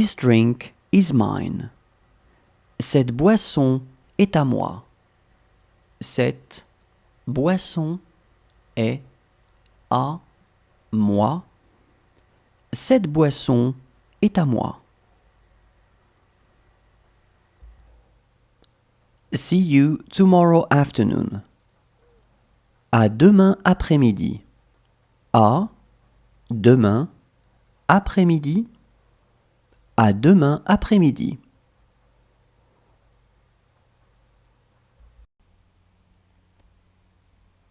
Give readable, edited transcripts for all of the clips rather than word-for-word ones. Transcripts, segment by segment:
This drink is mine. Cette boisson est à moi. Cette boisson est à moi. Cette boisson est à moi. See you tomorrow afternoon. À demain après-midi. À demain après-midi. À demain après-midi.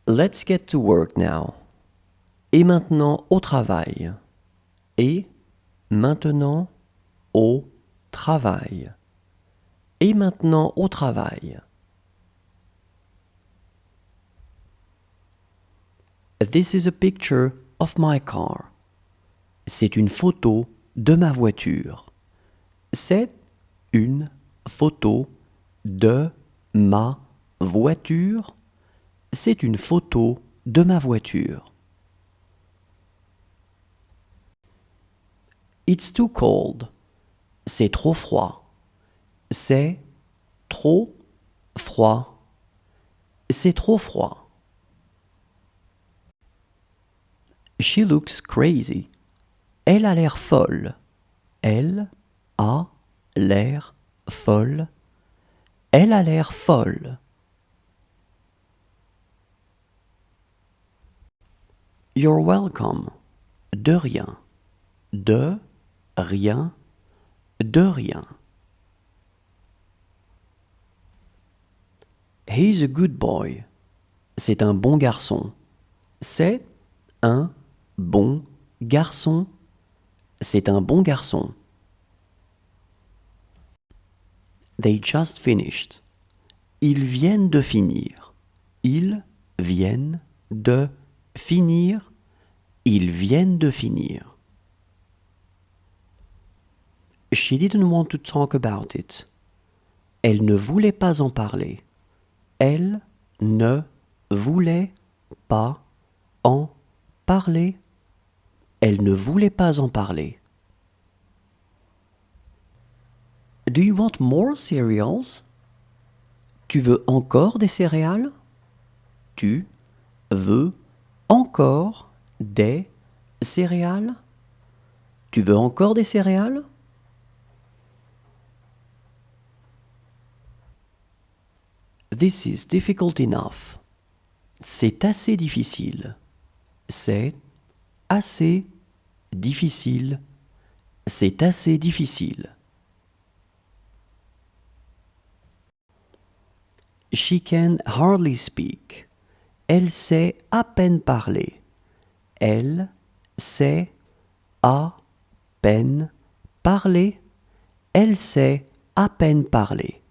Let's get to work now. Et maintenant au travail. Et maintenant au travail. Et maintenant au travail. This is a picture of my car. C'est une photo de ma voiture. C'est une photo de ma voiture. C'est une photo de ma voiture. It's too cold. C'est trop froid. C'est trop froid. C'est trop froid. She looks crazy. Elle a l'air folle. Elle a l'air folle. Elle a l'air folle. You're welcome. De rien. De rien. De rien. He's a good boy. C'est un bon garçon. C'est un bon garçon. C'est un bon garçon. They just finished. Ils viennent de finir. Ils viennent de finir. Ils viennent de finir. She didn't want to talk about it. Elle ne voulait pas en parler. Elle ne voulait pas en parler. Elle ne voulait pas en parler. Do you want more cereals? Tu veux encore des céréales? Tu veux encore des céréales? Tu veux encore des céréales? This is difficult enough. C'est assez difficile. C'est assez difficile. C'est assez difficile. She can hardly speak. Elle sait à peine parler. Elle sait à peine parler. Elle sait à peine parler.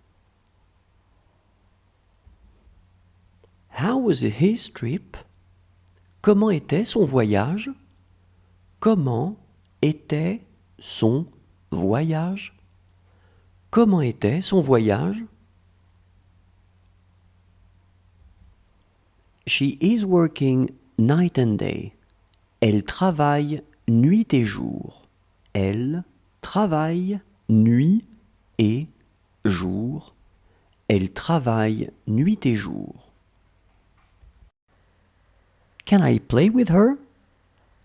How was his trip? Comment était son voyage? Comment était son voyage? Comment était son voyage? She is working night and day. Elle travaille nuit et jour. Elle travaille nuit et jour. Elle travaille nuit et jour. Can I play with her?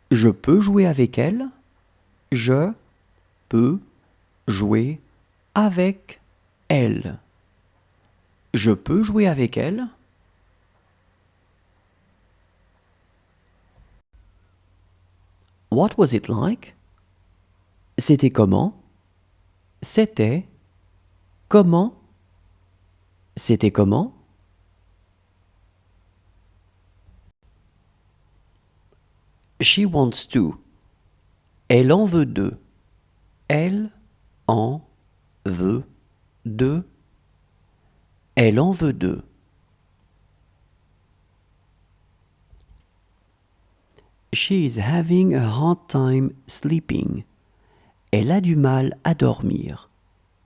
Je peux jouer avec elle? Je peux jouer avec elle. Je peux jouer avec elle? What was it like? C'était comment? C'était comment? C'était comment? She wants two. Elle en veut deux. Elle en veut deux. Elle en veut deux. She is having a hard time sleeping. Elle a du mal à dormir.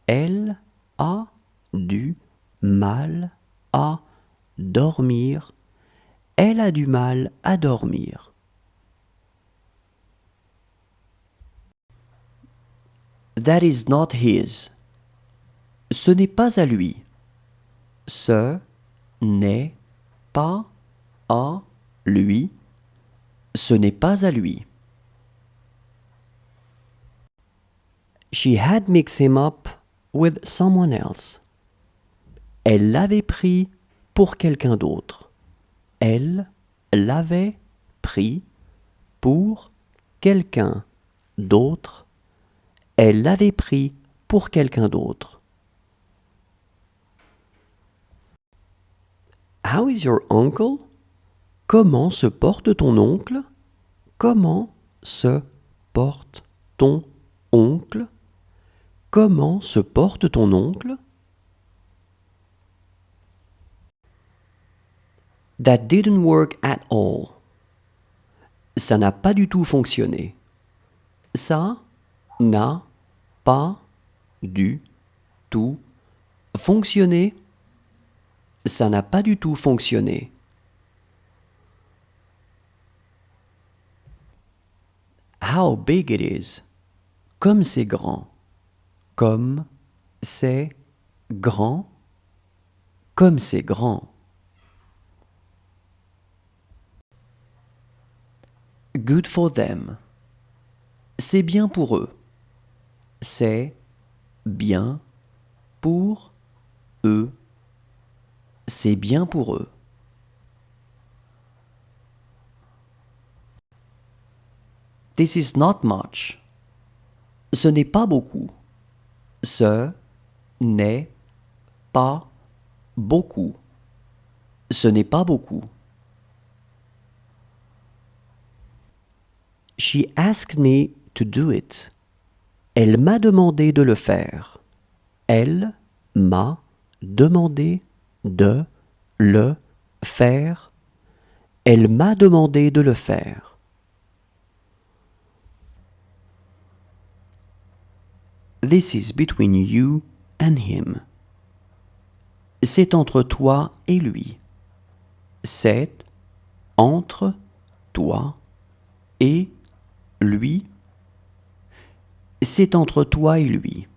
Elle a du mal à dormir. Elle a du mal à dormir. That is not his. Ce n'est pas à lui. Ce n'est pas à lui. Ce n'est pas à lui. She had mixed him up with someone else. Elle l'avait pris pour quelqu'un d'autre. Elle l'avait pris pour quelqu'un d'autre. Elle l'avait pris pour quelqu'un d'autre. How is your uncle? Comment se porte ton oncle? Comment se porte ton oncle? Comment se porte ton oncle? That didn't work at all. Ça n'a pas du tout fonctionné. Ça n'a pas du tout fonctionné. Ça n'a pas du tout fonctionné. How big it is. Comme c'est grand. Comme c'est grand. Comme c'est grand. Good for them. C'est bien pour eux. C'est bien pour eux. C'est bien pour eux. This is not much. Ce n'est pas beaucoup. Ce n'est pas beaucoup. Ce n'est pas beaucoup. She asked me to do it. Elle m'a demandé de le faire. Elle m'a demandé de le faire. Elle m'a demandé de le faire. This is between you and him. C'est entre toi et lui. C'est entre toi et lui. C'est entre toi et lui.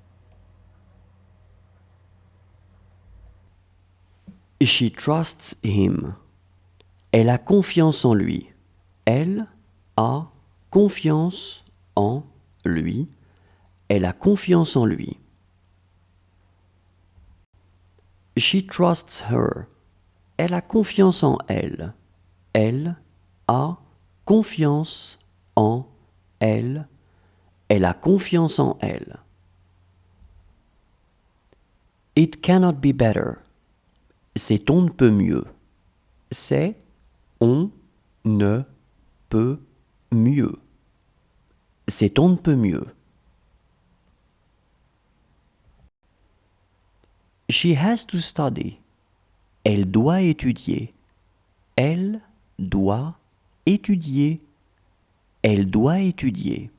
She trusts him. Elle a confiance en lui. Elle a confiance en lui. Elle a confiance en lui. She trusts her. Elle a confiance en elle. Elle a confiance en elle. Elle a confiance en elle. It cannot be better. C'est on ne peut mieux. C'est on ne peut mieux. C'est on ne peut mieux. She has to study. Elle doit étudier. Elle doit étudier. Elle doit étudier.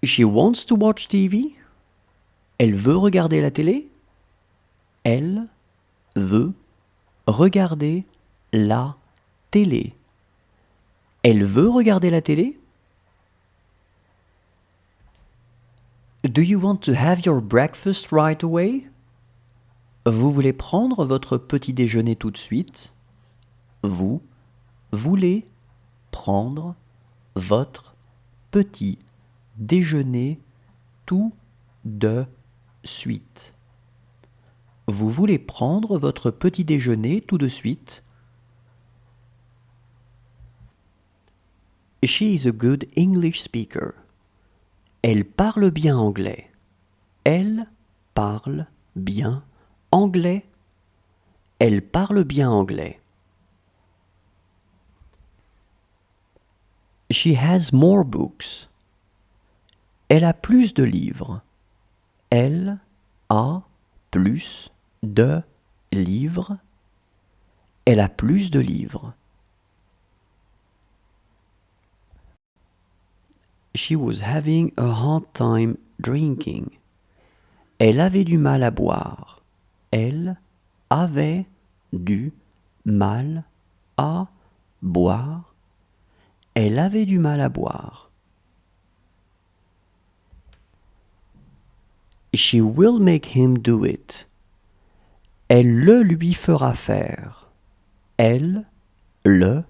She wants to watch TV. Elle veut regarder la télé. Elle veut regarder la télé. Elle veut regarder la télé. Do you want to have your breakfast right away? Vous voulez prendre votre petit déjeuner tout de suite? Vous voulez prendre votre petit déjeuner tout de suite. Vous voulez prendre votre petit déjeuner tout de suite? She is a good English speaker. Elle parle bien anglais. Elle parle bien anglais. Elle parle bien anglais. She has more books. Elle a plus de livres. Elle a plus de livres. Elle a plus de livres. She was having a hard time drinking. Elle avait du mal à boire. Elle avait du mal à boire. Elle avait du mal à boire. She will make him do it. Elle le lui fera faire. Elle le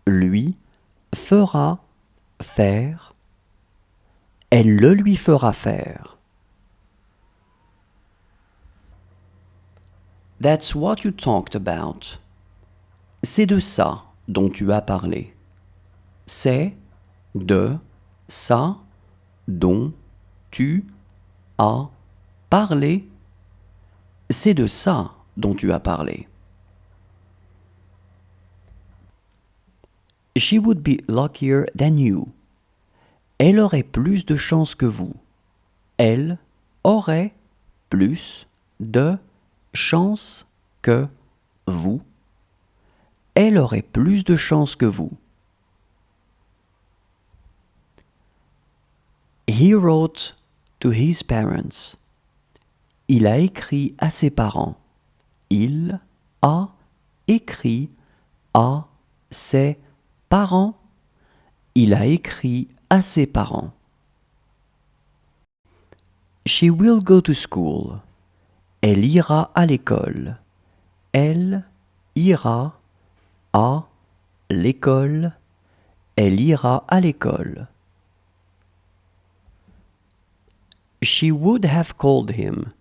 lui fera faire. Elle le lui fera faire. That's what you talked about. C'est de ça dont tu as parlé. C'est de ça dont tu as parlé. C'est de ça dont tu as parlé. She would be luckier than you. Elle aurait plus de chance que vous. Elle aurait plus de chance que vous. Elle aurait plus de chance que vous. He wrote to his parents. Il a écrit à ses parents. Il a écrit à ses parents. Il a écrit à ses parents. She will go to school. Elle ira à l'école. Elle ira à l'école. Elle ira à l'école. She would have called him.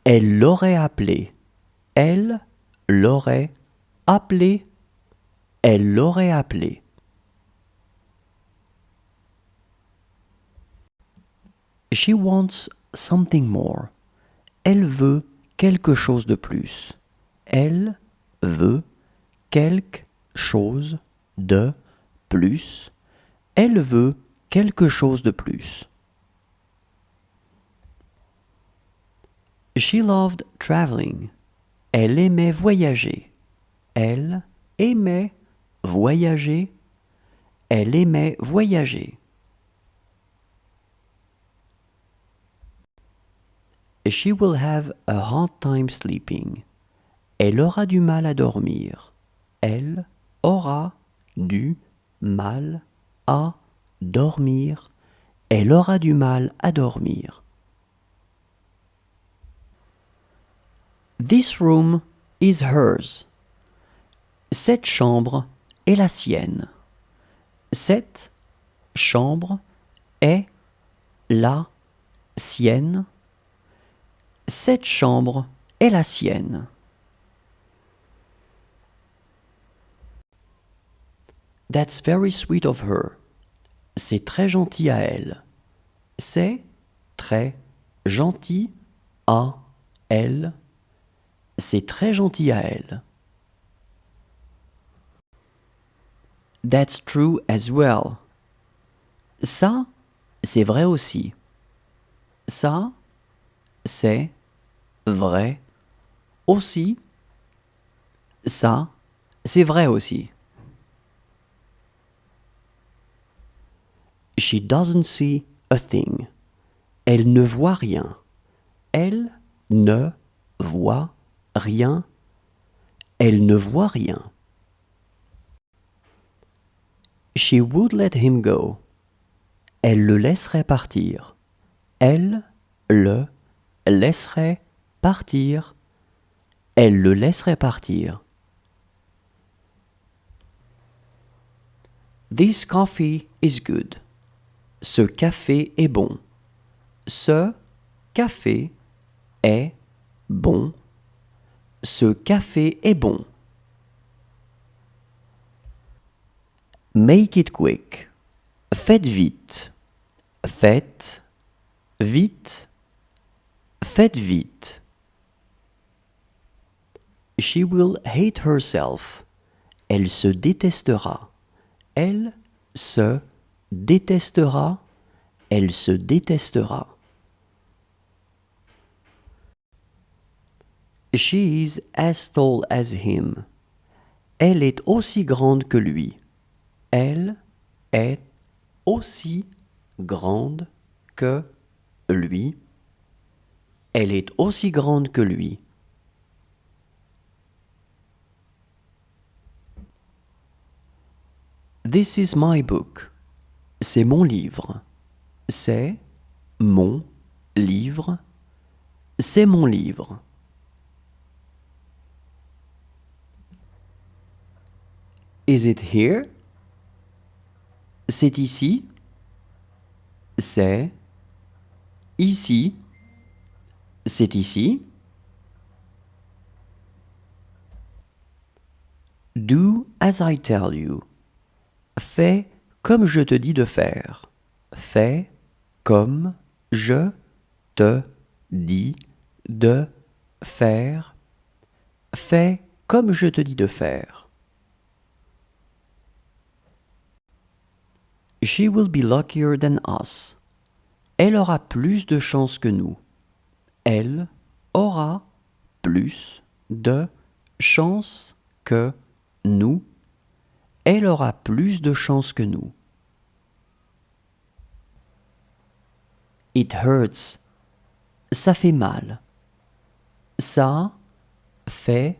Elle l'aurait appelé. Elle l'aurait appelé. Elle l'aurait appelé. She wants something more. Elle veut quelque chose de plus. Elle veut quelque chose de plus. Elle veut quelque chose de plus. She loved traveling. Elle aimait voyager. Elle aimait voyager. Elle aimait voyager. She will have a hard time sleeping. Elle aura du mal à dormir. Elle aura du mal à dormir. Elle aura du mal à dormir. This room is hers. Cette chambre est la sienne. Cette chambre est la sienne. Cette chambre est la sienne. That's very sweet of her. C'est très gentil à elle. C'est très gentil à elle. C'est très gentil à elle. That's true as well. Ça, c'est vrai aussi. Ça, c'est vrai aussi. Ça, c'est vrai aussi. She doesn't see a thing. Elle ne voit rien. Elle ne voit rien. Elle ne voit rien. She would let him go. Elle le laisserait partir. Elle le laisserait partir. Elle le laisserait partir. This coffee is good. Ce café est bon. Ce café est bon. Ce café est bon. Make it quick. Faites vite. Faites vite. Faites vite. She will hate herself. Elle se détestera. Elle se détestera. Elle se détestera. She is as tall as him. Elle est aussi grande que lui. Elle est aussi grande que lui. Elle est aussi grande que lui. This is my book. C'est mon livre. C'est mon livre. C'est mon livre. Is it here? C'est ici. C'est ici. C'est ici. Do as I tell you. Fais comme je te dis de faire. Fais comme je te dis de faire. Fais comme je te dis de faire. She will be luckier than us. Elle aura plus de chance que nous. Elle aura plus de chance que nous. Elle aura plus de chance que nous. It hurts. Ça fait mal. Ça fait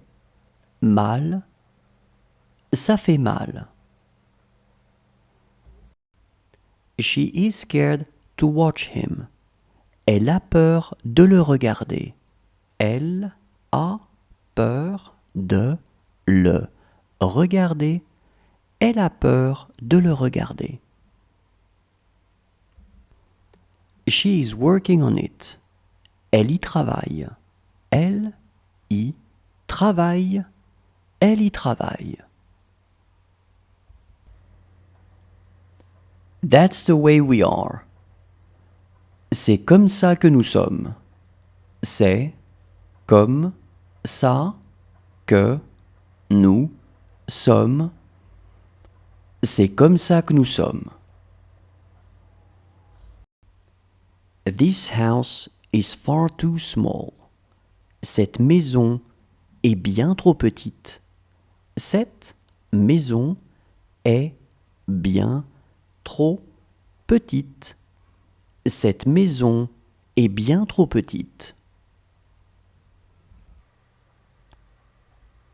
mal. Ça fait mal. She is scared to watch him. Elle a peur de le regarder. Elle a peur de le regarder. Elle a peur de le regarder. She is working on it. Elle y travaille. Elle y travaille. Elle y travaille. That's the way we are. C'est comme ça que nous sommes. C'est comme ça que nous sommes. C'est comme ça que nous sommes. This house is far too small. Cette maison est bien trop petite. Cette maison est bien trop petite. Cette maison est bien trop petite.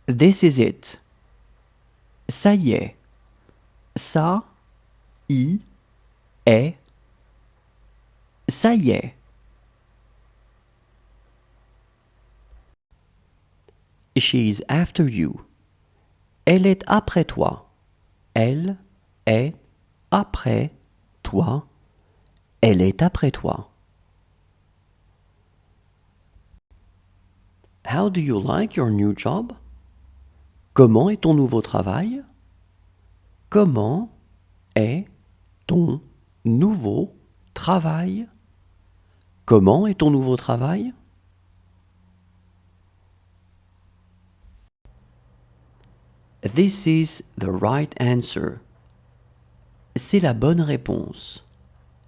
This is it. Ça y est. Ça y est. Ça y est. She's after you. Elle est après toi. Elle est après toi. Elle est après toi. How do you like your new job? Comment est ton nouveau travail? Comment est ton nouveau travail? Comment est ton nouveau travail? This is the right answer. C'est la bonne réponse.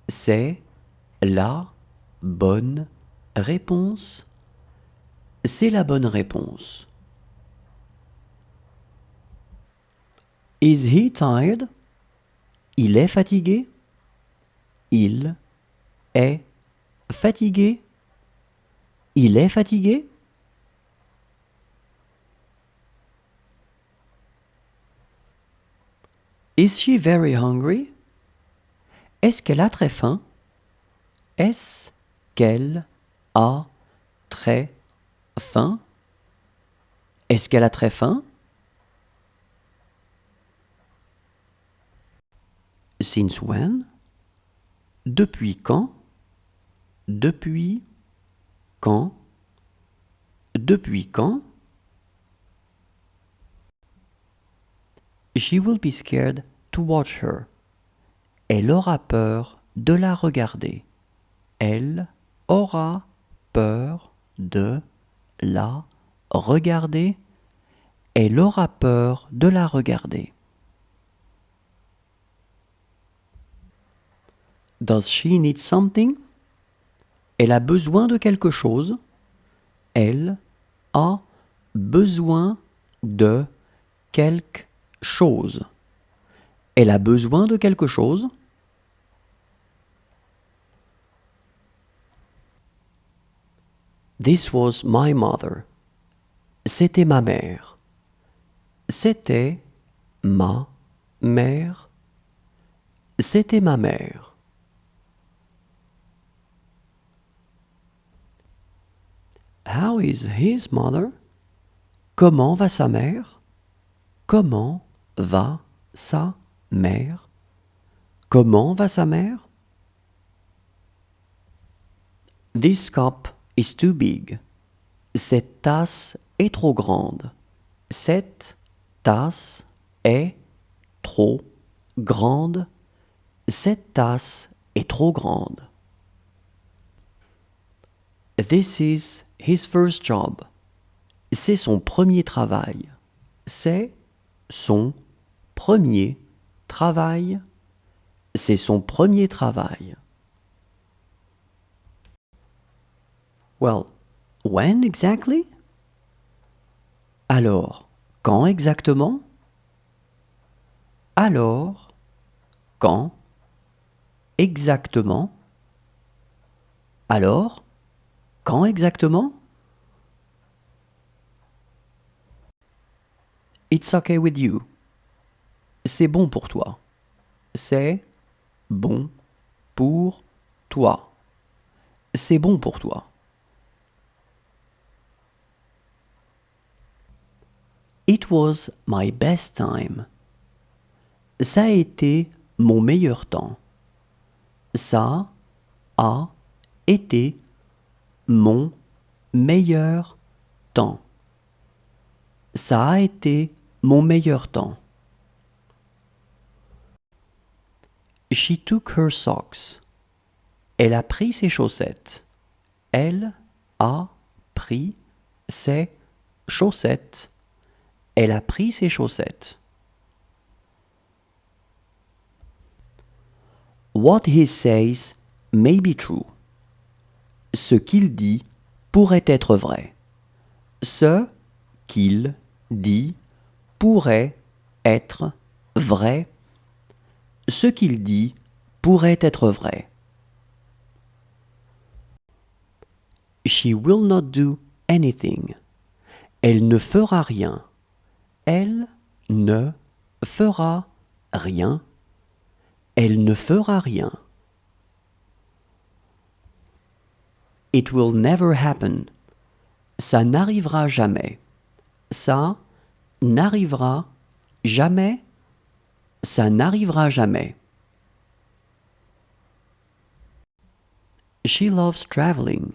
C'est la bonne réponse. C'est la bonne réponse. Is he tired? Il est fatigué? Il est fatigué? Il est fatigué? Is she very hungry? Est-ce qu'elle a très faim? Est-ce qu'elle a très faim? Est-ce qu'elle a très faim? Since when? Depuis quand? Depuis quand? Depuis quand? She will be scared to watch her. Elle aura peur de la regarder. Elle aura peur de la regarder. Elle aura peur de la regarder. Does she need something? Elle a besoin de quelque chose. Elle a besoin de quelque chose. Elle a besoin de quelque chose. This was my mother. C'était ma mère. C'était ma mère. C'était ma mère. How is his mother? Comment va sa mère? Comment va sa mère? Comment va sa mère? This cup is too big. Cette tasse est trop grande. Cette tasse est trop grande. Cette tasse est trop grande. This is his first job. C'est son premier travail. C'est son premier travail. C'est son premier travail. Well, when exactly? Alors, quand exactement? Alors, quand exactement? Alors, quand exactement? It's okay with you. C'est bon pour toi. C'est bon pour toi. C'est bon pour toi. It was my best time. Ça a été mon meilleur temps. Ça a été mon meilleur temps. Ça a été mon meilleur temps. She took her socks. Elle a pris ses chaussettes. Elle a pris ses chaussettes. Elle a pris ses chaussettes. What he says may be true. Ce qu'il dit pourrait être vrai. Ce qu'il dit pourrait être vrai. Ce qu'il dit pourrait être vrai. She will not do anything. Elle ne fera rien. Elle ne fera rien. Elle ne fera rien. It will never happen. Ça n'arrivera jamais. Ça n'arrivera jamais. Ça n'arrivera jamais. She loves traveling.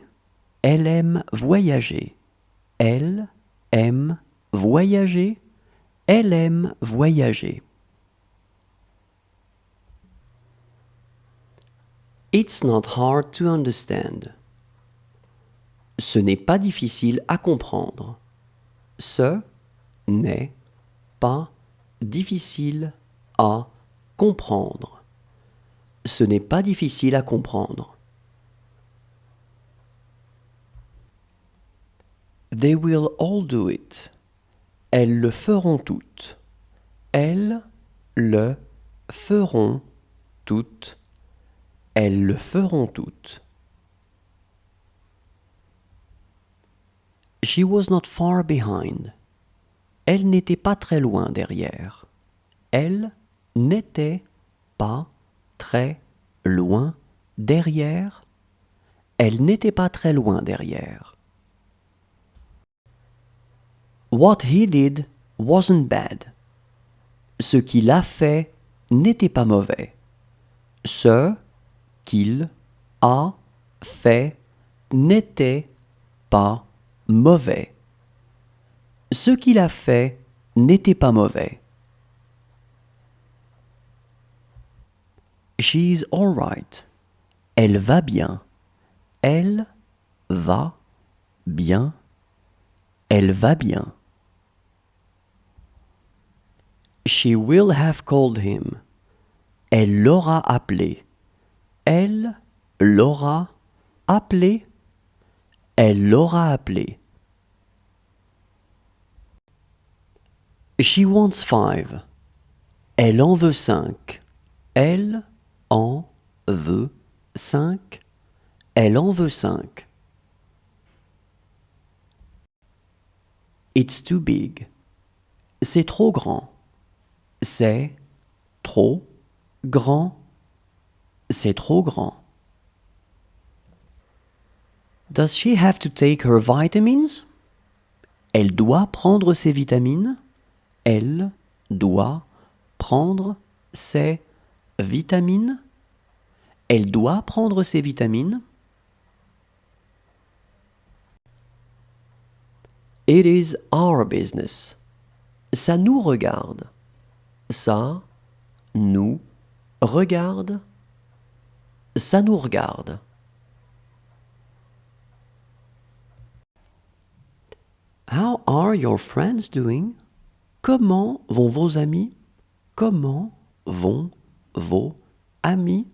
Elle aime voyager. Elle aime voyager. Elle aime voyager. It's not hard to understand. Ce n'est pas difficile à comprendre. Ce n'est pas difficile à comprendre. Ce n'est pas difficile à comprendre. They will all do it. Elles le feront toutes. Elles le feront toutes. Elles le feront toutes. She was not far behind. Elle n'était pas très loin derrière. Elle n'était pas très loin derrière. Elle n'était pas très loin derrière. What he did wasn't bad. Ce qu'il a fait n'était pas mauvais. Ce qu'il a fait n'était pas mauvais. Ce qu'il a fait n'était pas mauvais. She's all right. Elle va bien. Elle va bien. Elle va bien. She will have called him. Elle l'aura appelé. Elle l'aura appelé. Elle l'aura appelé. She wants 5. Elle en veut 5. Elle en veut 5. Elle en veut 5. It's too big. C'est trop grand. C'est trop grand. C'est trop grand. Does she have to take her vitamins? Elle doit prendre ses vitamines. Elle doit prendre ses vitamines. Elle doit prendre ses vitamines. It is our business. Ça nous regarde. Ça nous regarde. Ça nous regarde. How are your friends doing? Comment vont vos amis? Comment vont vos amis?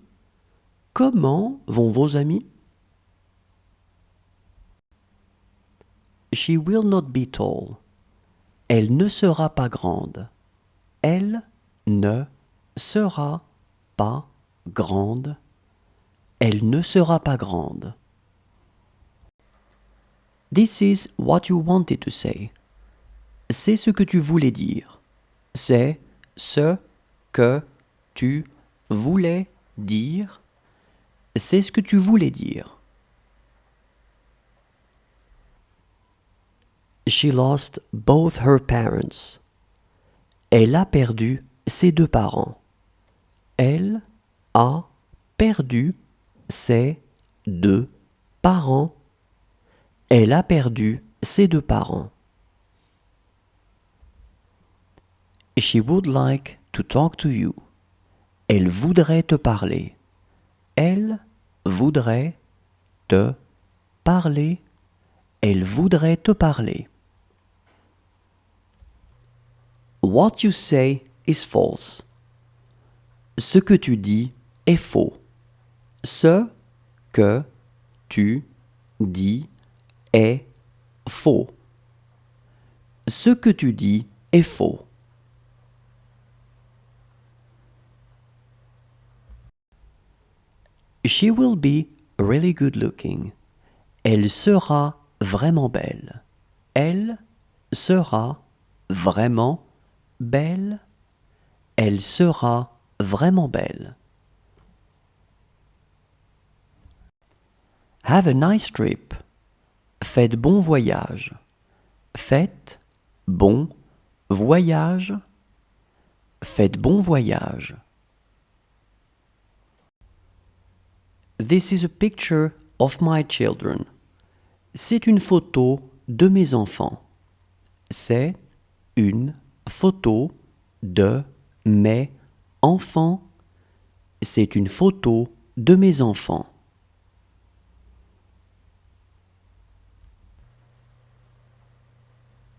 Comment vont vos amis? She will not be tall. Elle ne sera pas grande. Elle ne sera pas grande. Elle ne sera pas grande. This is what you wanted to say. C'est ce que tu voulais dire. C'est ce que tu voulais dire. C'est ce que tu voulais dire. She lost both her parents. Elle a perdu ses deux parents. Elle a perdu ses deux parents. Elle a perdu ses deux parents. She would like to talk to you. Elle voudrait te parler. Elle voudrait te parler. Elle voudrait te parler. What you say is false. Ce que tu dis est faux. Ce que tu dis est faux. Ce que tu dis est faux. She will be really good looking. Elle sera vraiment belle. Elle sera vraiment belle. Elle sera vraiment belle. Have a nice trip. Faites bon voyage. Faites bon voyage. Faites bon voyage. This is a picture of my children. C'est une photo de mes enfants. C'est une photo de mes enfants. C'est une photo de mes enfants.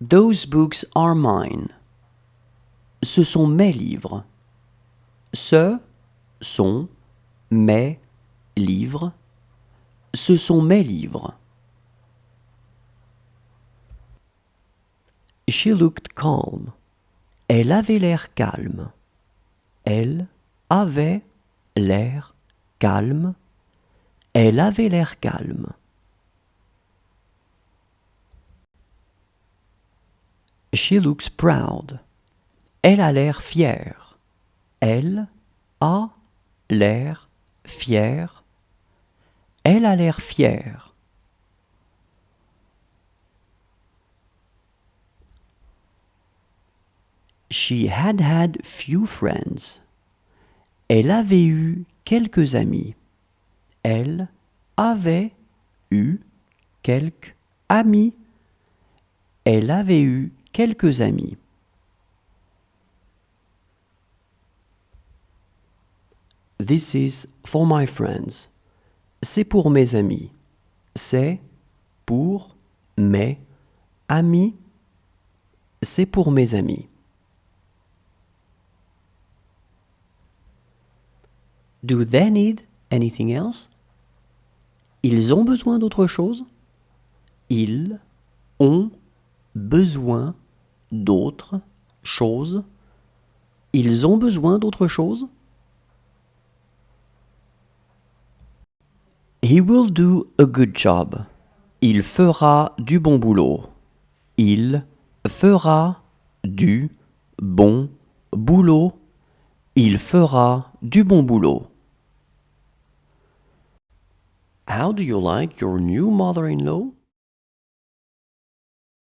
Those books are mine. Ce sont mes livres. Ce sont mes livres. Ce sont mes livres. She looked calm. Elle avait l'air calme. Elle avait l'air calme. Elle avait l'air calme. She looks proud. Elle a l'air fière. Elle a l'air fière. Elle a l'air fière. She had few friends. Elle avait eu quelques amis. Elle avait eu quelques amis. Elle avait eu quelques amis. This is for my friends. C'est pour mes amis. C'est pour mes amis. C'est pour mes amis. Do they need anything else? Ils ont besoin d'autre chose? Ils ont besoin d'autre chose? Ils ont besoin d'autre chose? He will do a good job. Il fera du bon boulot. Il fera du bon boulot. Il fera du bon boulot. How do you like your new mother-in-law?